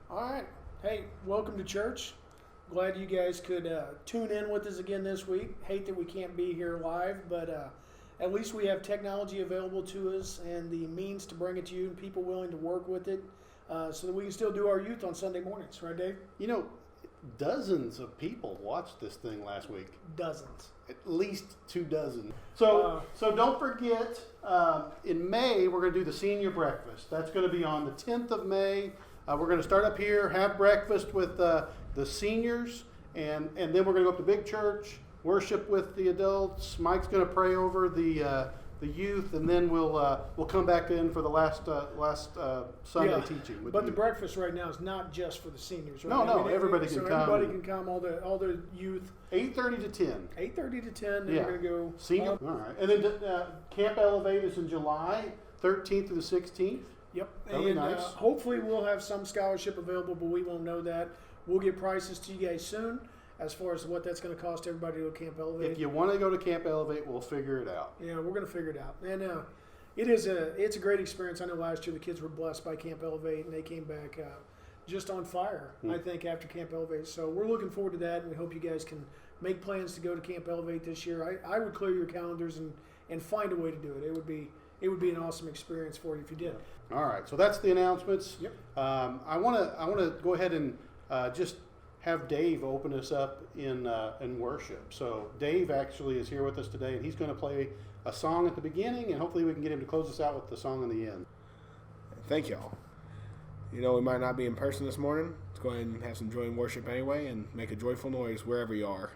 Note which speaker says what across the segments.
Speaker 1: All right. Hey, welcome to church. Glad you guys could tune in with us again this week. Hate that we can't be here live, but at least we have technology available to us and the means to bring it to you and people willing to work with it so that we can still do our youth on Sunday mornings. Right, Dave?
Speaker 2: You know, dozens of people watched this thing last week.
Speaker 1: Dozens.
Speaker 2: At least 2 dozen. So don't forget, in May, we're going to do the senior breakfast. That's going to be on the 10th of May. We're going to start up here, have breakfast with the seniors, and then we're going to go up to Big Church, worship with the adults. Mike's going to pray over the youth, and then we'll come back in for the last Sunday teaching.
Speaker 1: But the breakfast right now is not just for the seniors. Right?
Speaker 2: No, everybody can come.
Speaker 1: Everybody can come. All the youth.
Speaker 2: 8:30 to 10.
Speaker 1: 8:30 to 10. Then we're going to go
Speaker 2: senior. All right, and then Camp Elevate is in July 13th through the 16th.
Speaker 1: Yep.
Speaker 2: That'll be nice.
Speaker 1: Hopefully we'll have some scholarship available, but we won't know that. We'll get prices to you guys soon as far as what that's going to cost everybody to go to Camp Elevate.
Speaker 2: If you want to go to Camp Elevate, we'll figure it out.
Speaker 1: Yeah, we're going to figure it out. And it's a great experience. I know last year the kids were blessed by Camp Elevate, and they came back just on fire, I think, after Camp Elevate. So we're looking forward to that, and we hope you guys can make plans to go to Camp Elevate this year. I would clear your calendars and find a way to do it. It would be an awesome experience for you if you did.
Speaker 2: All right, so that's the announcements.
Speaker 1: Yep.
Speaker 2: I want to go ahead and just have Dave open us up in worship. So Dave actually is here with us today, and he's going to play a song at the beginning, and hopefully we can get him to close us out with the song in the end.
Speaker 3: Thank y'all. You know, we might not be in person this morning. Let's go ahead and have some joy in worship anyway, and make a joyful noise wherever you are.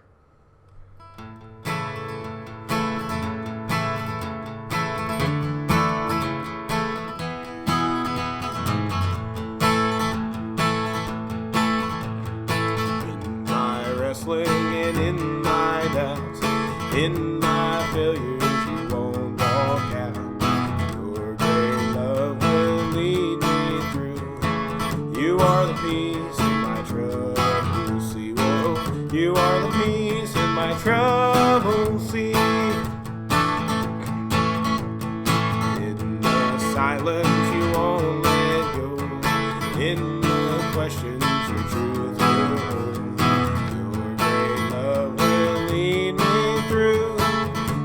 Speaker 3: And in my doubts, in my failures, you won't walk out. Your great love will lead me through. You are the peace in my trouble sea. Whoa, you are the peace in my trouble sea. In the silence, you won't let go. In the questions, your truth will hold.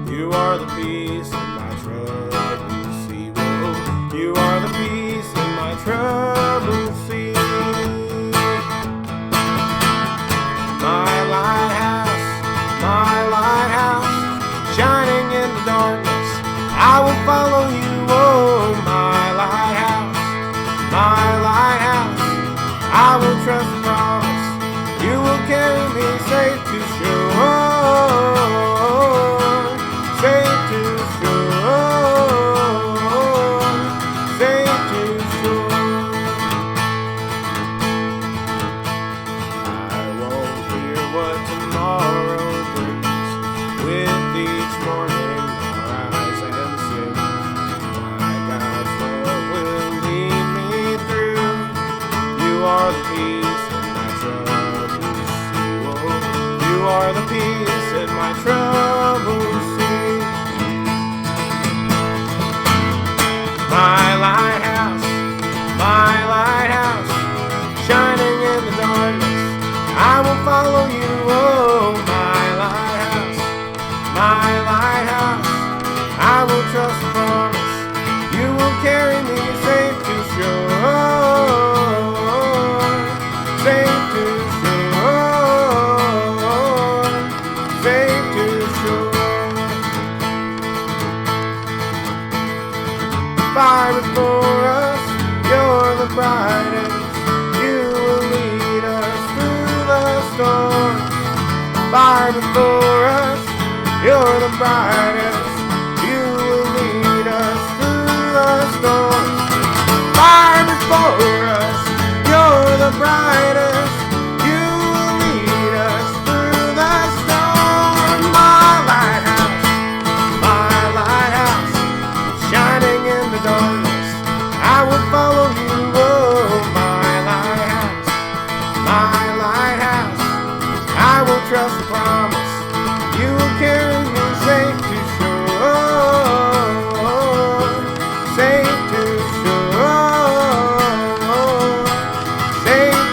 Speaker 3: You are the peace in my trouble sea. Whoa, you are the peace in my trouble sea. My lighthouse, shining in the darkness, I will follow you. Oh, my lighthouse, I will trust the promise. You will carry me safe to shore. Trust the promise, you will carry me safe to shore, safe to shore, safe to shore. Fire before us, you're the brightest, you will lead us through the storm. Fire before us, you're the brightest, storm. Fire before us, you're the brightest, you will lead us through the storm. My lighthouse, shining in the darkness, I will follow you. Oh, my lighthouse, I will trust the promise. You will carry me safe to shore, safe to shore, safe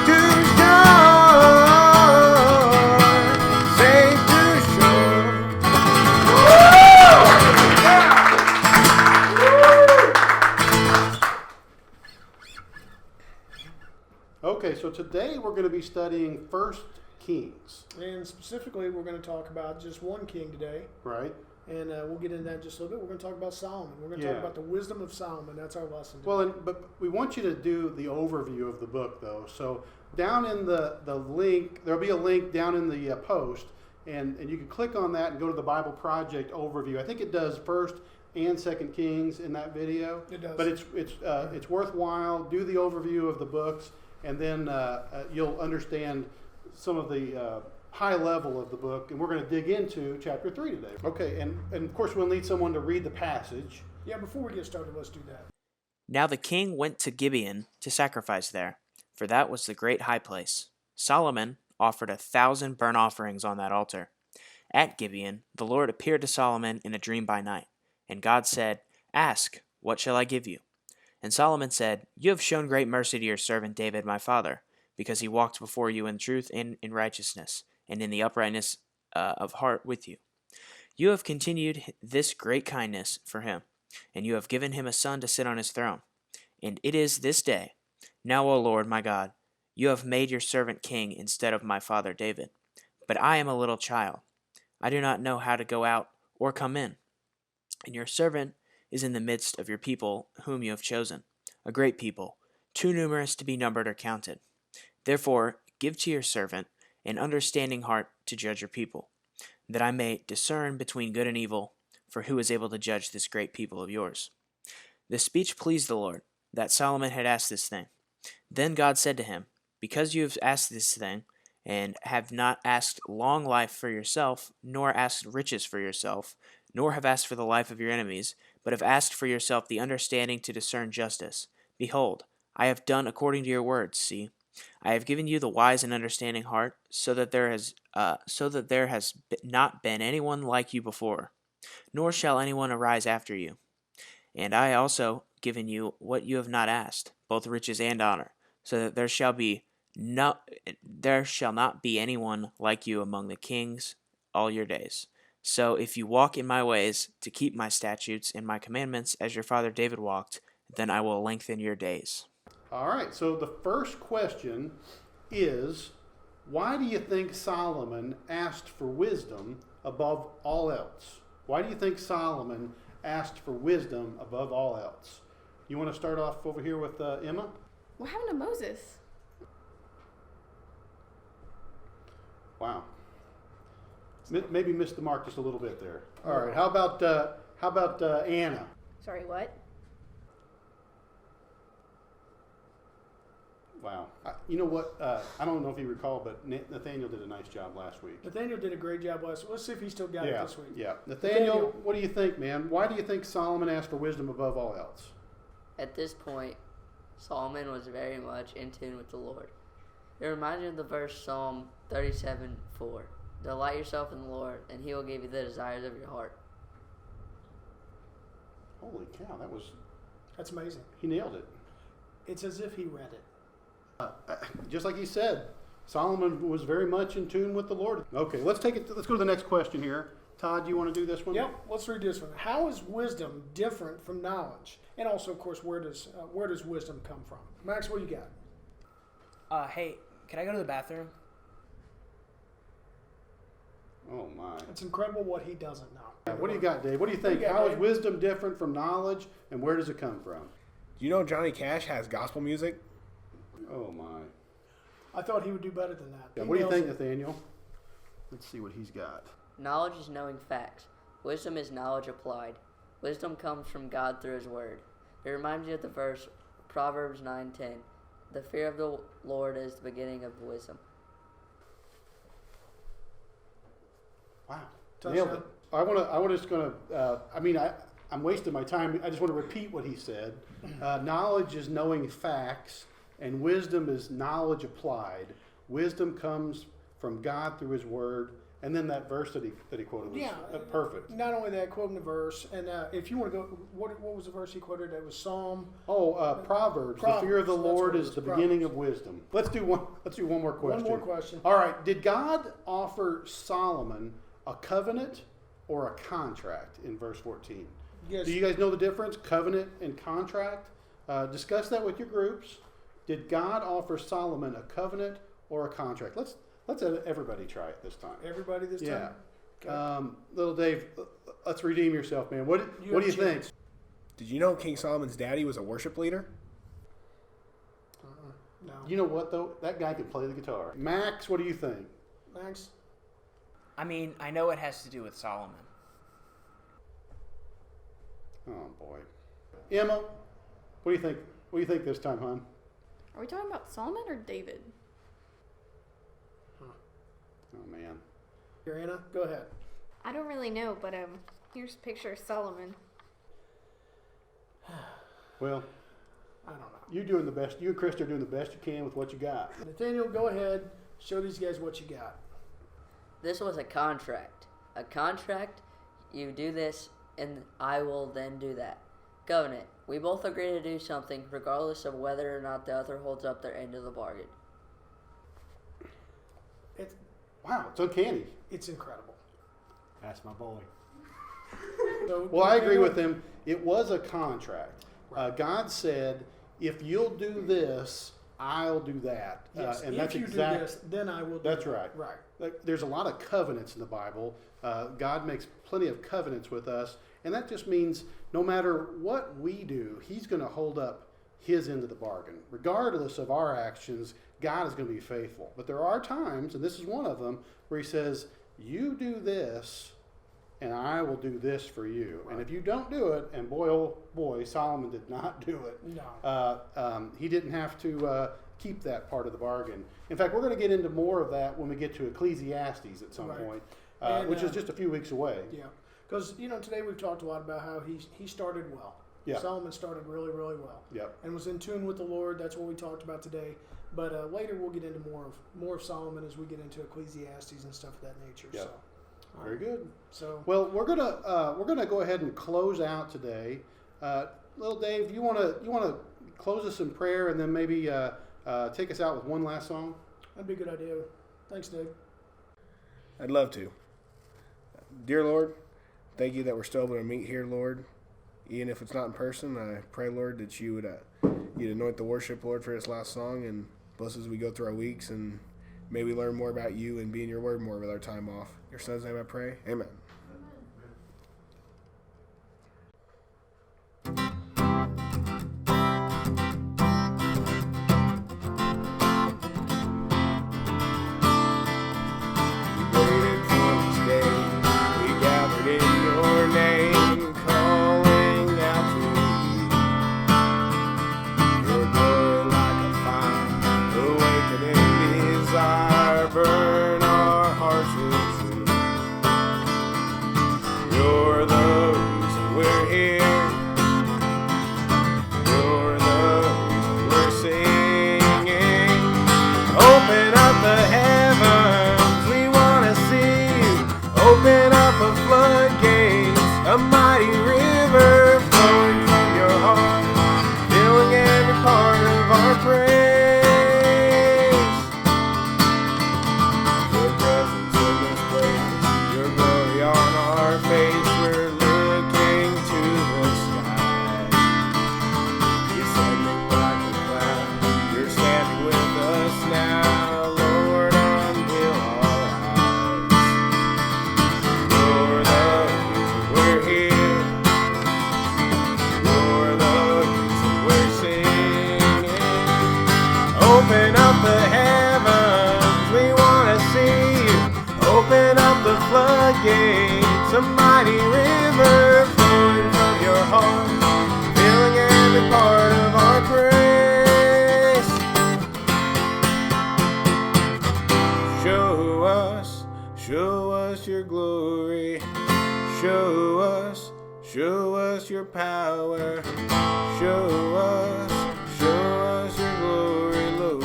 Speaker 2: Okay, so today we're going to be studying 1 Kings.
Speaker 1: And specifically, we're going to talk about just one king today.
Speaker 2: Right.
Speaker 1: And we'll get into that in just a little bit. We're going to talk about Solomon. We're going to talk about the wisdom of Solomon. That's our lesson today.
Speaker 2: Well, but we want you to do the overview of the book, though. So down in the link, there'll be a link down in the post, and you can click on that and go to the Bible Project overview. I think it does 1st and 2nd Kings in that video.
Speaker 1: It does.
Speaker 2: But it's worthwhile. Do the overview of the books, and then you'll understand some of the high level of the book, and we're going to dig into chapter 3 today. Okay, and of course we'll need someone to read the passage.
Speaker 1: Yeah, before we get started, let's do that.
Speaker 4: Now the king went to Gibeon to sacrifice there, for that was the great high place. Solomon offered 1,000 burnt offerings on that altar. At Gibeon, the Lord appeared to Solomon in a dream by night, and God said, "Ask, what shall I give you?" And Solomon said, "You have shown great mercy to your servant David my father, because he walked before you in truth and in righteousness, and in the uprightness of heart with you. You have continued this great kindness for him, and you have given him a son to sit on his throne. And it is this day. Now, O Lord my God, you have made your servant king instead of my father David. But I am a little child. I do not know how to go out or come in. And your servant is in the midst of your people whom you have chosen, a great people, too numerous to be numbered or counted. Therefore, give to your servant an understanding heart to judge your people, that I may discern between good and evil, for who is able to judge this great people of yours?" This speech pleased the Lord, that Solomon had asked this thing. Then God said to him, "Because you have asked this thing, and have not asked long life for yourself, nor asked riches for yourself, nor have asked for the life of your enemies, but have asked for yourself the understanding to discern justice, behold, I have done according to your words. See, I have given you the wise and understanding heart, so that there has not been anyone like you before, nor shall anyone arise after you. And I also given you what you have not asked, both riches and honor, so that there shall not be anyone like you among the kings all your days. So if you walk in my ways to keep my statutes and my commandments as your father David walked, then I will lengthen your days."
Speaker 2: All right, so the first question is, why do you think Solomon asked for wisdom above all else? Why do you think Solomon asked for wisdom above all else? You want to start off over here with Emma?
Speaker 5: What happened to Moses?
Speaker 2: Wow. Maybe missed the mark just a little bit there. All right, how about Anna?
Speaker 5: Sorry, what?
Speaker 2: Wow. You know what? I don't know if you recall, but Nathaniel did a nice job last week.
Speaker 1: Nathaniel did a great job last week. Let's see if he still got it this week.
Speaker 2: Yeah. Nathaniel, what do you think, man? Why do you think Solomon asked for wisdom above all else?
Speaker 6: At this point, Solomon was very much in tune with the Lord. It reminds me of the verse Psalm 37:4. "Delight yourself in the Lord, and he will give you the desires of your heart."
Speaker 2: Holy cow,
Speaker 1: That's amazing.
Speaker 2: he nailed it.
Speaker 1: It's as if he read it.
Speaker 2: Just like he said, Solomon was very much in tune with the Lord. Okay, let's go to the next question here. Todd, do you want to do this one?
Speaker 1: Yep, let's read this one. How is wisdom different from knowledge? And also, of course, where does wisdom come from? Max, what do you got?
Speaker 7: Hey, can I go to the bathroom?
Speaker 2: Oh, my.
Speaker 1: It's incredible what he doesn't know.
Speaker 2: What do you got, Dave? What do you think? How is wisdom different from knowledge, and where does it come from?
Speaker 3: Do you know Johnny Cash has gospel music?
Speaker 2: Oh, my.
Speaker 1: I thought he would do better than that.
Speaker 2: Yeah, what do you think, Nathaniel? Let's see what he's got.
Speaker 6: Knowledge is knowing facts. Wisdom is knowledge applied. Wisdom comes from God through his word. It reminds me of the verse Proverbs 9:10. "The fear of the Lord is the beginning of wisdom."
Speaker 2: Wow.
Speaker 1: Touchdown.
Speaker 2: Nailed it. I'm wasting my time. I just want to repeat what he said. Knowledge is knowing facts, and wisdom is knowledge applied. Wisdom comes from God through his word. And then that verse that he quoted was perfect.
Speaker 1: Not only that, quoting the verse, and if you want to go, what was the verse he quoted? It was Psalm.
Speaker 2: Proverbs. The fear of the Lord is the beginning of wisdom. Let's do one more question.
Speaker 1: One more question.
Speaker 2: All right. Did God offer Solomon a covenant or a contract in verse 14?
Speaker 1: Yes.
Speaker 2: Do you guys know the difference, covenant and contract? Discuss that with your groups. Did God offer Solomon a covenant or a contract? Let's everybody try it this time.
Speaker 1: Everybody this
Speaker 2: Yeah.
Speaker 1: time?
Speaker 2: Little Dave, let's redeem yourself, man. What do you think?
Speaker 3: Did you know King Solomon's daddy was a worship leader?
Speaker 1: No.
Speaker 2: You know what, though? That guy could play the guitar. Max, what do you think?
Speaker 1: Max?
Speaker 4: I mean, I know it has to do with Solomon.
Speaker 2: Oh, boy. Emma, what do you think? What do you think this time, hon?
Speaker 5: Are we talking about Solomon or David?
Speaker 2: Oh, man.
Speaker 1: Here, Anna, go ahead.
Speaker 5: I don't really know, but here's a picture of Solomon.
Speaker 2: Well,
Speaker 1: I don't know.
Speaker 2: you're doing the best. You and Chris are doing the best you can with what you got.
Speaker 1: Nathaniel, go ahead. Show these guys what you got.
Speaker 6: This was a contract. A contract, you do this, and I will then do that. Covenant, we both agree to do something regardless of whether or not the other holds up their end of the bargain.
Speaker 2: Wow, it's uncanny.
Speaker 1: It's incredible.
Speaker 7: That's my boy.
Speaker 1: So,
Speaker 2: Well, I agree
Speaker 1: Nathaniel,
Speaker 2: with him. It was a contract. God said, if you'll do this, I'll do that.
Speaker 1: Yes,
Speaker 2: and
Speaker 1: if
Speaker 2: that's
Speaker 1: you
Speaker 2: exact.
Speaker 1: do this, then I will do
Speaker 2: That's
Speaker 1: that.
Speaker 2: right.
Speaker 1: Right.
Speaker 2: Like, there's a lot of covenants in the Bible. God makes plenty of covenants with us, and that just means no matter what we do, He's going to hold up His end of the bargain. Regardless of our actions, God is going to be faithful. But there are times, and this is one of them, where He says, you do this, and I will do this for you. And if you don't do it, and boy, oh boy, Solomon did not do it.
Speaker 1: No.
Speaker 2: He didn't have to keep that part of the bargain. In fact, we're going to get into more of that when we get to Ecclesiastes at some
Speaker 1: Right.
Speaker 2: point,
Speaker 1: And,
Speaker 2: which is just a few weeks away.
Speaker 1: Yeah. Because, today we've talked a lot about how he started well.
Speaker 2: Yeah.
Speaker 1: Solomon started really, really well.
Speaker 2: Yep.
Speaker 1: And was in tune with the Lord. That's what we talked about today. But later we'll get into more of Solomon as we get into Ecclesiastes and stuff of that nature.
Speaker 2: Yep.
Speaker 1: So,
Speaker 2: Very good.
Speaker 1: So
Speaker 2: Well, we're gonna go ahead and close out today. Little Dave, you wanna close us in prayer and then maybe take us out with one last song?
Speaker 1: that'd be a good idea. Thanks, Dave.
Speaker 3: I'd love to. Dear Lord, thank you that we're still able to meet here, Lord. Even if it's not in person, I pray, Lord, that you would you'd anoint the worship, Lord, for this last song, and bless us as we go through our weeks, and may we learn more about you and be in your word more with our time off. In your son's name I pray. Amen. Burn our hearts with truth. You're the reason we're here. You're the reason we're singing. Open up the heavens, we want to see you. Open up the floodgates, a mighty river flowing from your heart, filling every part of our praise. Open up the heavens, we want to see you. Open up the floodgates, a mighty river flowing from your heart, filling every part of our praise. Show us your glory. Show us your power. Show us your glory, Lord.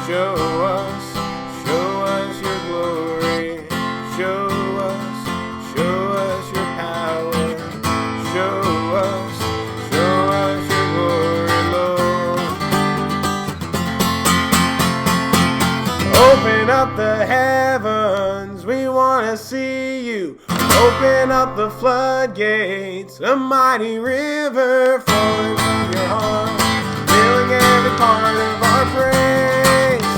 Speaker 3: Show us your glory. Show us your power. Show us your glory, Lord. Open up the heavens, we want to see you. Open up the floodgates, a mighty river flowing from your heart, filling every part of our praise.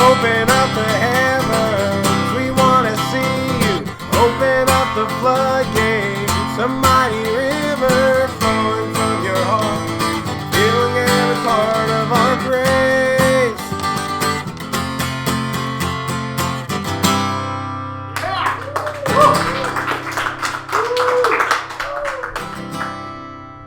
Speaker 3: Open up the heavens, we want to see you. Open up the floodgates, a mighty river